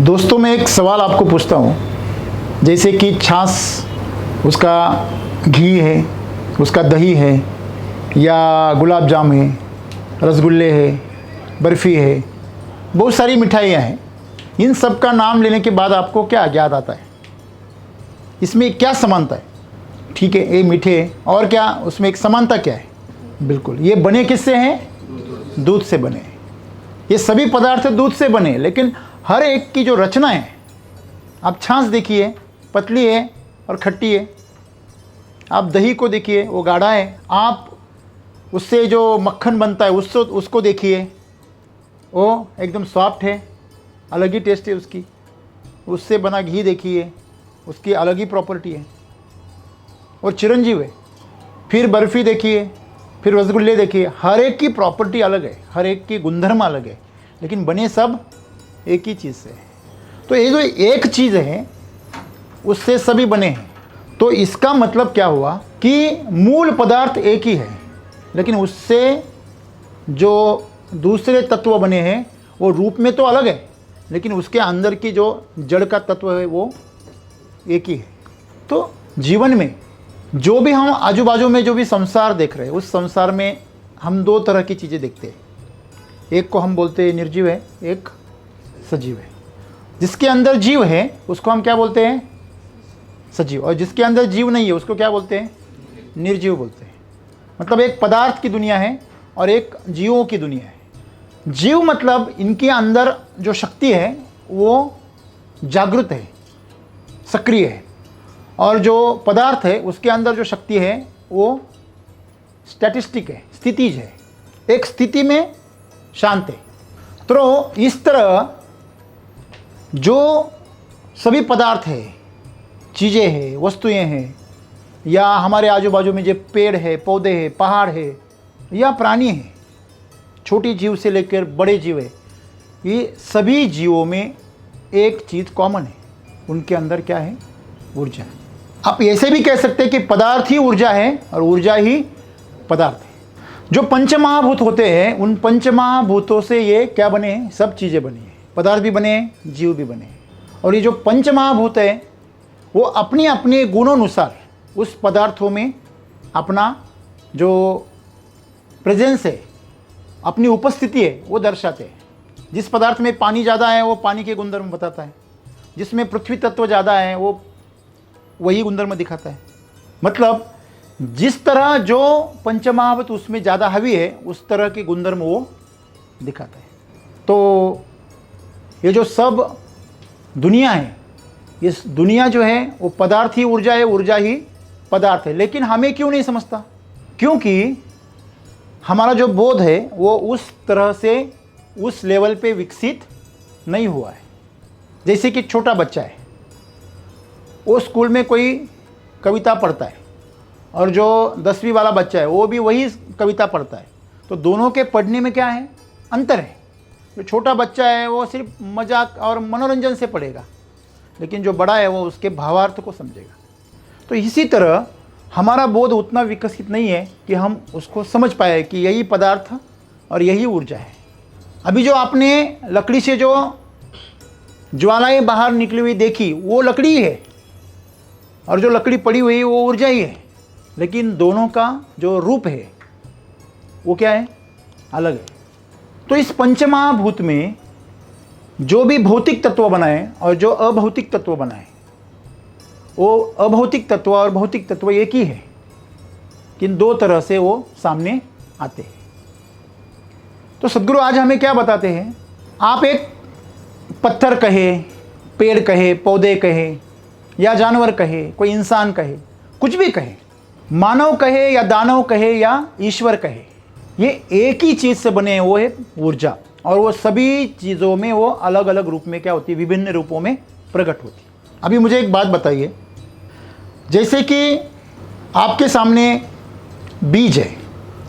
दोस्तों, मैं एक सवाल आपको पूछता हूँ। जैसे कि छाछ, उसका घी है, उसका दही है, या गुलाब जाम है, रसगुल्ले है, बर्फ़ी है, बहुत सारी मिठाइयाँ हैं। इन सब का नाम लेने के बाद आपको क्या याद आता है? इसमें क्या समानता है? ठीक है, ये मीठे हैं, और क्या उसमें एक समानता क्या है? बिल्कुल, ये बने किससे हैं? दूध से बने। ये सभी पदार्थ दूध से बने, लेकिन हर एक की जो रचना है, आप छाछ देखिए, पतली है और खट्टी है। आप दही को देखिए, वो गाढ़ा है। आप उससे जो मक्खन बनता है उसको देखिए, वो एकदम सॉफ्ट है, अलग ही टेस्ट है उसकी। उससे बना घी देखिए, उसकी अलग ही प्रॉपर्टी है और चिरंजीव है। फिर बर्फ़ी देखिए, फिर रसगुल्ले देखिए, हर एक की प्रॉपर्टी अलग है, हर एक की गुणधर्म अलग है, लेकिन बने सब एक ही चीज़ से है। तो ये जो एक चीज़ है, उससे सभी बने हैं। तो इसका मतलब क्या हुआ कि मूल पदार्थ एक ही है, लेकिन उससे जो दूसरे तत्व बने हैं वो रूप में तो अलग है, लेकिन उसके अंदर की जो जड़ का तत्व है वो एक ही है। तो जीवन में जो भी हम आजू बाजू में जो भी संसार देख रहे हैं, उस संसार में हम दो तरह की चीज़ें देखते हैं। एक को हम बोलते हैं निर्जीव है, एक सजीव है। जिसके अंदर जीव है उसको हम क्या बोलते हैं? सजीव। और जिसके अंदर जीव नहीं है उसको क्या बोलते हैं? निर्जीव बोलते हैं। मतलब एक पदार्थ की दुनिया है और एक जीवों की दुनिया है। जीव मतलब इनके अंदर जो शक्ति है वो जागृत है, सक्रिय है, और जो पदार्थ है उसके अंदर जो शक्ति है वो स्टैटिस्टिक है, स्थितिज है, एक स्थिति में शांत है। तो इस तरह जो सभी पदार्थ है, चीज़ें हैं, वस्तुएं हैं, या हमारे आजू बाजू में जो पेड़ है, पौधे हैं, पहाड़ है, या प्राणी है, छोटी जीव से लेकर बड़े जीव है, ये सभी जीवों में एक चीज़ कॉमन है। उनके अंदर क्या है? ऊर्जा है। आप ऐसे भी कह सकते हैं कि पदार्थ ही ऊर्जा है और ऊर्जा ही पदार्थ है। जो पंचमहाभूत होते हैं, उन पंचमहाभूतों से ये क्या बने हैं? सब चीज़ें बनी हैं। पदार्थ भी बने हैं, जीव भी बने हैं। और ये जो पंचमहाभूत है वो अपने अपने गुणानुसार उस पदार्थों में अपना जो प्रेजेंस है, अपनी उपस्थिति है, वो दर्शाते हैं। जिस पदार्थ में पानी ज़्यादा है वो पानी के गुणधर्म बताता है, जिसमें पृथ्वी तत्व ज़्यादा है वो वही गुणधर्म दिखाता है। मतलब जिस तरह जो पंचमहाभूत उसमें ज़्यादा हावी है उस तरह के गुणधर्म वो दिखाता है। तो ये जो सब दुनिया है, इस दुनिया जो है वो पदार्थ ही ऊर्जा है, ऊर्जा ही पदार्थ है। लेकिन हमें क्यों नहीं समझता? क्योंकि हमारा जो बोध है वो उस तरह से उस लेवल पे विकसित नहीं हुआ है। जैसे कि छोटा बच्चा है, वो स्कूल में कोई कविता पढ़ता है, और जो 10वीं वाला बच्चा है वो भी वही कविता पढ़ता है। तो दोनों के पढ़ने में क्या है? अंतर है। जो छोटा बच्चा है वो सिर्फ मजाक और मनोरंजन से पढ़ेगा, लेकिन जो बड़ा है वो उसके भावार्थ को समझेगा। तो इसी तरह हमारा बोध उतना विकसित नहीं है कि हम उसको समझ पाए कि यही पदार्थ और यही ऊर्जा है। अभी जो आपने लकड़ी से जो ज्वालाएं बाहर निकली हुई देखी वो लकड़ी है, और जो लकड़ी पड़ी हुई वो ऊर्जा ही है, लेकिन दोनों का जो रूप है वो क्या है? अलग है। तो इस पंचमहाभूत में जो भी भौतिक तत्व बनाए और जो अभौतिक तत्व बनाए, वो अभौतिक तत्व और भौतिक तत्व एक ही है, किन दो तरह से वो सामने आते हैं। तो सद्गुरु आज हमें क्या बताते हैं? आप एक पत्थर कहे, पेड़ कहे, पौधे कहे, या जानवर कहे, कोई इंसान कहे, कुछ भी कहे, मानव कहे या दानव कहे या ईश्वर कहे, ये एक ही चीज़ से बने हैं, वो है ऊर्जा। और वो सभी चीज़ों में वो अलग अलग रूप में क्या होती है? विभिन्न रूपों में प्रकट होती है। अभी मुझे एक बात बताइए, जैसे कि आपके सामने बीज है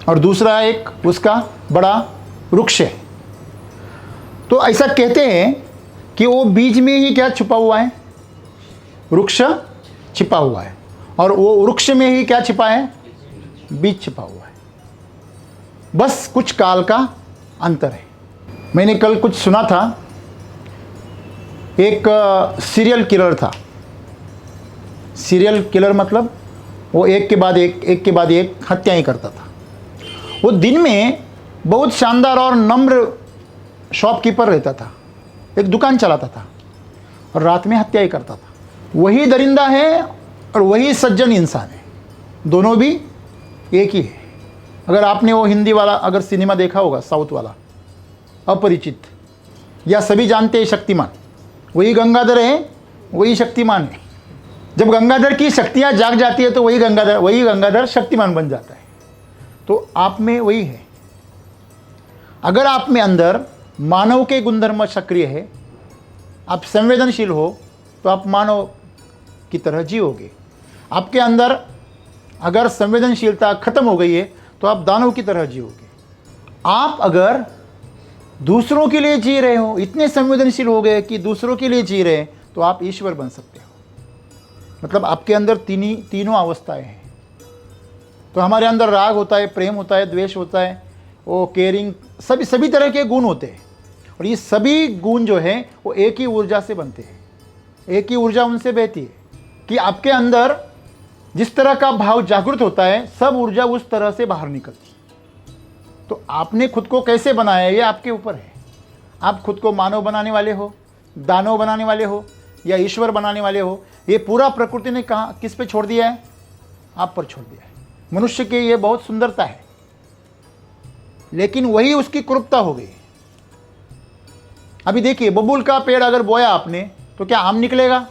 और दूसरा एक उसका बड़ा वृक्ष है, तो ऐसा कहते हैं कि वो बीज में ही क्या छुपा हुआ है? वृक्ष छिपा हुआ है, और वो वृक्ष में ही क्या छिपा है? बीज छिपा हुआ है। बस कुछ काल का अंतर है। मैंने कल कुछ सुना था, एक सीरियल किलर था। सीरियल किलर मतलब वो एक के बाद एक हत्याएं करता था। वो दिन में बहुत शानदार और नम्र शॉपकीपर रहता था, एक दुकान चलाता था, और रात में हत्याएं करता था। वही दरिंदा है और वही सज्जन इंसान है, दोनों भी एक ही है। अगर आपने वो हिंदी वाला अगर सिनेमा देखा होगा, साउथ वाला अपरिचित, या सभी जानते हैं शक्तिमान, वही गंगाधर है, वही शक्तिमान है। जब गंगाधर की शक्तियाँ जाग जाती है तो वही गंगाधर शक्तिमान बन जाता है। तो आप में वही है। अगर आप में अंदर मानव के गुणधर्म सक्रिय है, आप संवेदनशील हो, तो आप मानव की तरह जियोगे। आपके अंदर अगर संवेदनशीलता खत्म हो गई है तो आप दानव की तरह जियोगे। आप अगर दूसरों के लिए जी रहे हो, इतने संवेदनशील हो गए कि दूसरों के लिए जी रहे हैं, तो आप ईश्वर बन सकते हो। मतलब आपके अंदर तीनों अवस्थाएं हैं। तो हमारे अंदर राग होता है, प्रेम होता है, द्वेष होता है, वो केयरिंग, सभी तरह के गुण होते हैं। और ये सभी गुण जो हैं वो एक ही ऊर्जा से बनते हैं, एक ही ऊर्जा उनसे बहती है कि आपके अंदर जिस तरह का भाव जागृत होता है, सब ऊर्जा उस तरह से बाहर निकलती है। तो आपने खुद को कैसे बनाया ये आपके ऊपर है। आप खुद को मानव बनाने वाले हो, दानव बनाने वाले हो, या ईश्वर बनाने वाले हो, ये पूरा प्रकृति ने कहा किस पे छोड़ दिया है? आप पर छोड़ दिया है। मनुष्य की ये बहुत सुंदरता है, लेकिन वही उसकी कुरूपता हो गई। अभी देखिए, बबूल का पेड़ अगर बोया आपने तो क्या आम निकलेगा?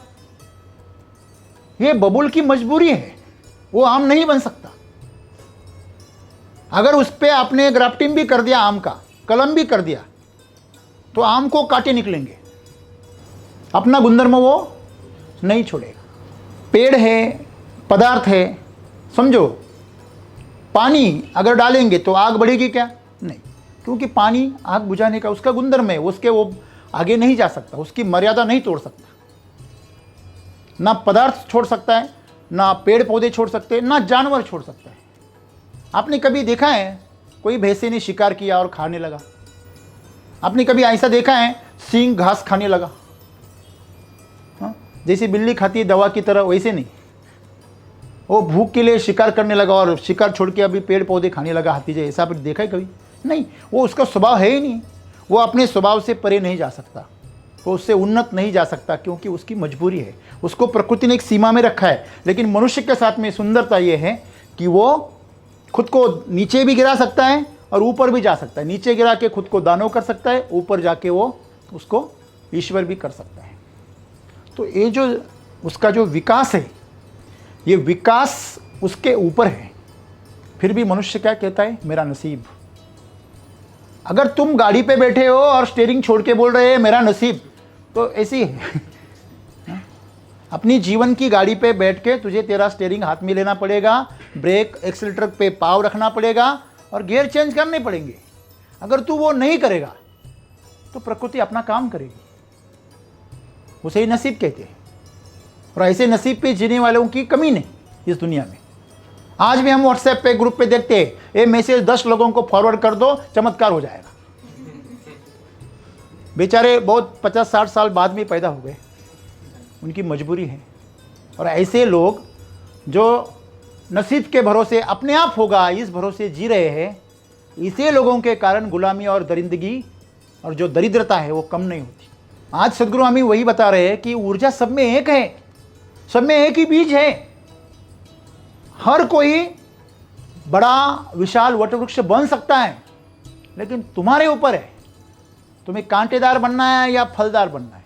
ये बबूल की मजबूरी है, वो आम नहीं बन सकता। अगर उस पे आपने ग्राफ्टिंग भी कर दिया, आम का कलम भी कर दिया, तो आम को कांटे निकलेंगे, अपना गुणधर्म वो नहीं छोड़ेगा। पेड़ है, पदार्थ है, समझो। पानी अगर डालेंगे तो आग बढ़ेगी क्या? नहीं, क्योंकि पानी आग बुझाने का उसका गुणधर्म है, उसके वो आगे नहीं जा सकता, उसकी मर्यादा नहीं तोड़ सकता। ना पदार्थ छोड़ सकता है, ना पेड़ पौधे छोड़ सकते हैं, ना जानवर छोड़ सकता है। आपने कभी देखा है कोई भैंसे ने शिकार किया और खाने लगा? आपने कभी ऐसा देखा है सींग घास खाने लगा? हाँ, जैसे बिल्ली खाती है दवा की तरह, वैसे नहीं। वो भूख के लिए शिकार करने लगा और शिकार छोड़ के अभी पेड़ पौधे खाने लगा हाथी जैसे। ऐसा आपने देखा है कभी? नहीं, वो उसका स्वभाव है ही नहीं। वो अपने स्वभाव से परे नहीं जा सकता, वो उससे उन्नत नहीं जा सकता, क्योंकि उसकी मजबूरी है। उसको प्रकृति ने एक सीमा में रखा है। लेकिन मनुष्य के साथ में सुंदरता ये है कि वो खुद को नीचे भी गिरा सकता है और ऊपर भी जा सकता है। नीचे गिरा के खुद को दानव कर सकता है, ऊपर जाके वो उसको ईश्वर भी कर सकता है। तो ये जो उसका जो विकास है, ये विकास उसके ऊपर है। फिर भी मनुष्य क्या कहता है? मेरा नसीब। अगर तुम गाड़ी पे बैठे हो और स्टीयरिंग छोड़ के बोल रहे हैं मेरा नसीब, तो ऐसी है। अपनी जीवन की गाड़ी पे बैठ के तुझे तेरा स्टीयरिंग हाथ में लेना पड़ेगा, ब्रेक एक्सीलेटर पे पाँव रखना पड़ेगा और गियर चेंज करने पड़ेंगे। अगर तू वो नहीं करेगा तो प्रकृति अपना काम करेगी। उसे ही नसीब कहते हैं। और ऐसे नसीब पे जीने वालों की कमी नहीं इस दुनिया में। आज भी हम व्हाट्सएप पे ग्रुप पे देखते हैं, ये मैसेज 10 लोगों को फॉरवर्ड कर दो, चमत्कार हो जाएगा। बेचारे बहुत 50-60 साल बाद में पैदा हो गए, उनकी मजबूरी है। और ऐसे लोग जो नसीब के भरोसे अपने आप होगा इस भरोसे जी रहे हैं, इसे लोगों के कारण गुलामी और दरिंदगी और जो दरिद्रता है वो कम नहीं होती। आज सदगुरु हमें वही बता रहे हैं कि ऊर्जा सब में एक है, सब में एक ही बीज है। हर कोई बड़ा विशाल वटवृक्ष बन सकता है, लेकिन तुम्हारे ऊपर है, तुम्हें कांटेदार बनना है या फलदार बनना है,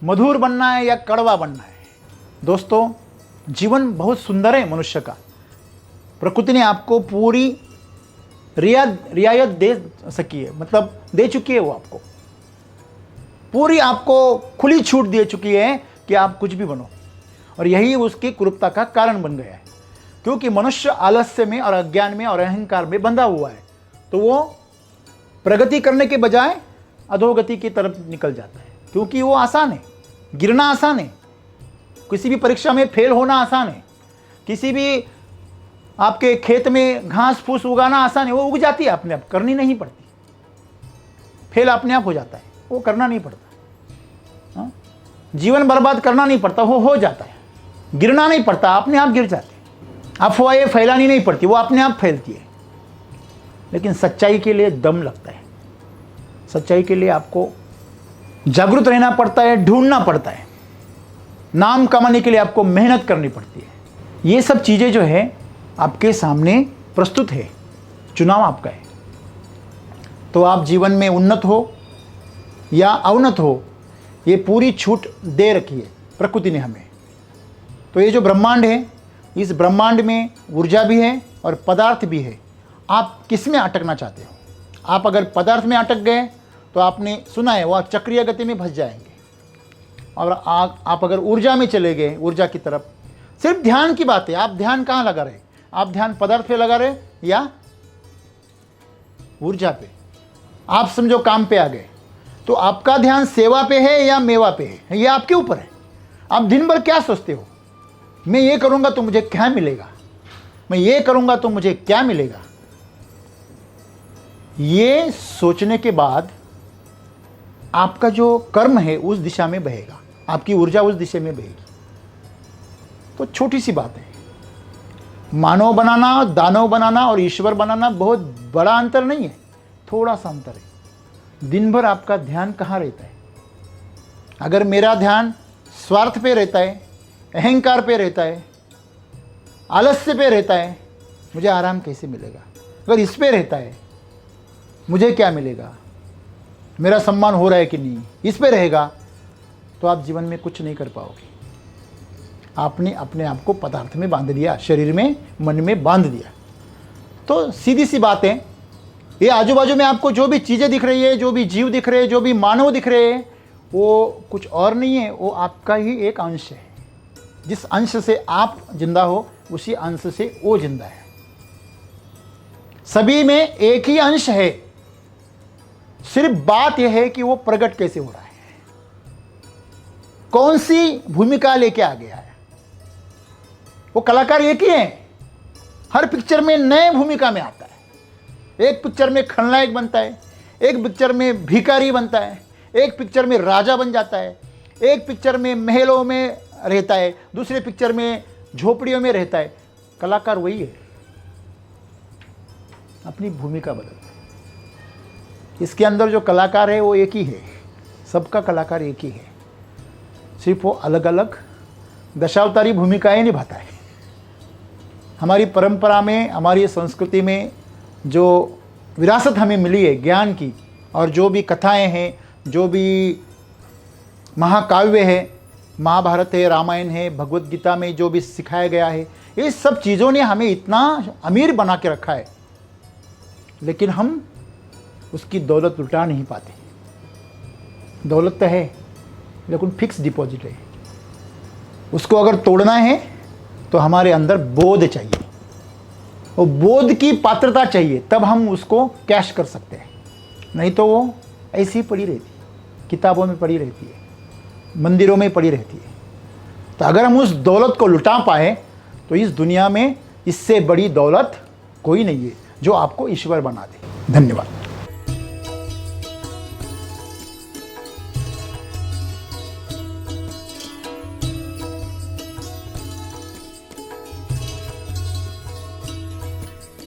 मधुर बनना है या कड़वा बनना है। दोस्तों, जीवन बहुत सुंदर है मनुष्य का। प्रकृति ने आपको पूरी रियायत दे सकी है, मतलब दे चुकी है। वो आपको पूरी आपको खुली छूट दे चुकी है कि आप कुछ भी बनो। और यही उसकी कुरूपता का कारण बन गया है, क्योंकि मनुष्य आलस्य में और अज्ञान में और अहंकार में बंधा हुआ है। तो वो प्रगति करने के बजाय अधोगति की तरफ निकल जाता है, क्योंकि वो आसान है। गिरना आसान है, किसी भी परीक्षा में फेल होना आसान है, किसी भी आपके खेत में घास फूस उगाना आसान है, वो उग जाती है अपने आप, करनी नहीं पड़ती। फेल अपने आप हो जाता है, वो करना नहीं पड़ता। हाँ? जीवन बर्बाद करना नहीं पड़ता, वो हो जाता है। गिरना नहीं पड़ता, अपने आप गिर जाते हैं। अफवाहें फैलानी नहीं पड़ती, वो अपने आप फैलती है। लेकिन सच्चाई के लिए दम लगता है, सच्चाई के लिए आपको जागरूक रहना पड़ता है, ढूंढना पड़ता है। नाम कमाने के लिए आपको मेहनत करनी पड़ती है। ये सब चीज़ें जो है आपके सामने प्रस्तुत है, चुनाव आपका है। तो आप जीवन में उन्नत हो या अवनत हो, ये पूरी छूट दे रखी है प्रकृति ने हमें। तो ये जो ब्रह्मांड है, इस ब्रह्मांड में ऊर्जा भी है और पदार्थ भी है। आप किस में अटकना चाहते हो? आप अगर पदार्थ में अटक गए तो आपने सुना है वो आप चक्रीय गति में फंस जाएंगे। और आप अगर ऊर्जा में चले गए, ऊर्जा की तरफ, सिर्फ ध्यान की बात है। आप ध्यान कहाँ लगा रहे? आप ध्यान पदार्थ पे लगा रहे या ऊर्जा पे? आप समझो काम पे आ गए, तो आपका ध्यान सेवा पे है या मेवा पे है, ये आपके ऊपर है। आप दिन भर क्या सोचते हो? मैं ये करूँगा तो मुझे क्या मिलेगा, मैं ये करूँगा तो मुझे क्या मिलेगा। ये सोचने के बाद आपका जो कर्म है उस दिशा में बहेगा, आपकी ऊर्जा उस दिशा में बहेगी। तो छोटी सी बात है। मानव बनाना, दानव बनाना और ईश्वर बनाना बहुत बड़ा अंतर नहीं है, थोड़ा सा अंतर है। दिन भर आपका ध्यान कहाँ रहता है? अगर मेरा ध्यान स्वार्थ पे रहता है, अहंकार पे रहता है, आलस्य पे रहता है, मुझे आराम कैसे मिलेगा? अगर इस पे रहता है, मुझे क्या मिलेगा, मेरा सम्मान हो रहा है कि नहीं, इस पे रहेगा, तो आप जीवन में कुछ नहीं कर पाओगे। आपने अपने आप को पदार्थ में बांध लिया, शरीर में, मन में बांध दिया। तो सीधी सी बात है, ये आजू बाजू में आपको जो भी चीज़ें दिख रही है, जो भी जीव दिख रहे हैं, जो भी मानव दिख रहे हैं, वो कुछ और नहीं है, वो आपका ही एक अंश है। जिस अंश से आप जिंदा हो, उसी अंश से वो जिंदा है। सभी में एक ही अंश है, सिर्फ बात यह है कि वो प्रकट कैसे हो रहा है, कौन सी भूमिका लेके आ गया है। वो कलाकार एक ही है, हर पिक्चर में नए भूमिका में आता है। एक पिक्चर में खलनायक बनता है, एक पिक्चर में भिखारी बनता है, एक पिक्चर में राजा बन जाता है, एक पिक्चर में महलों में रहता है, दूसरे पिक्चर में झोपड़ियों में रहता है। कलाकार वही है, अपनी भूमिका बदलता है। इसके अंदर जो कलाकार है वो एक ही है, सबका कलाकार एक ही है, सिर्फ वो अलग अलग दशावतारी भूमिकाएं निभाता है। हमारी परंपरा में, हमारी संस्कृति में जो विरासत हमें मिली है ज्ञान की, और जो भी कथाएं हैं, जो भी महाकाव्य है, महाभारत है, रामायण है, भगवत गीता में जो भी सिखाया गया है, ये सब चीज़ों ने हमें इतना अमीर बना के रखा है, लेकिन हम उसकी दौलत लुटा नहीं पाते। दौलत तो है, लेकिन फिक्स डिपॉजिट है। उसको अगर तोड़ना है तो हमारे अंदर बोध चाहिए, वो बोध की पात्रता चाहिए, तब हम उसको कैश कर सकते हैं। नहीं तो वो ऐसी ही पड़ी रहती है, किताबों में पड़ी रहती है, मंदिरों में पड़ी रहती है। तो अगर हम उस दौलत को लुटा पाए तो इस दुनिया में इससे बड़ी दौलत कोई नहीं है जो आपको ईश्वर बना दे। धन्यवाद।